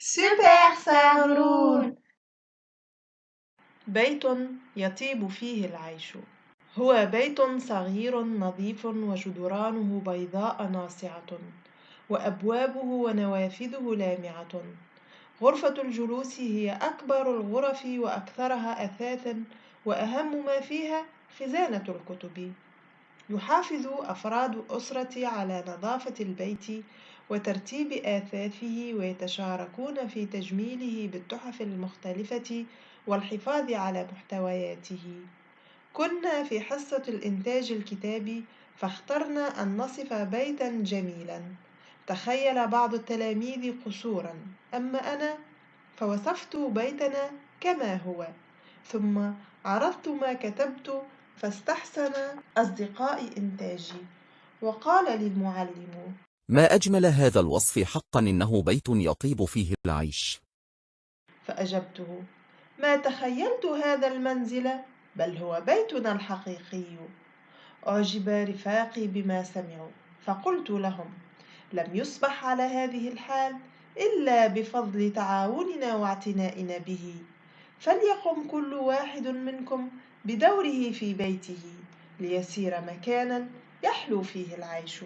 سوبر سارون. بيت يطيب فيه العيش. هو بيت صغير نظيف وجدرانه بيضاء ناصعة وأبوابه ونوافذه لامعة. غرفة الجلوس هي أكبر الغرف وأكثرها أثاثا، وأهم ما فيها خزانة الكتب. يحافظ أفراد أسرتي على نظافة البيت وترتيب آثاثه، ويتشاركون في تجميله بالتحف المختلفة والحفاظ على محتوياته. كنا في حصة الإنتاج الكتابي، فاخترنا أن نصف بيتاً جميلاً. تخيل بعض التلاميذ قصوراً، أما أنا فوصفت بيتنا كما هو، ثم عرضت ما كتبت، فاستحسن أصدقائي إنتاجي، وقال لي المعلم: ما أجمل هذا الوصف، حقا إنه بيت يطيب فيه العيش. فأجبته: ما تخيلت هذا المنزل، بل هو بيتنا الحقيقي. أعجب رفاقي بما سمعوا، فقلت لهم: لم يصبح على هذه الحال إلا بفضل تعاوننا واعتنائنا به، فليقم كل واحد منكم بدوره في بيته ليصير مكانا يحلو فيه العيش.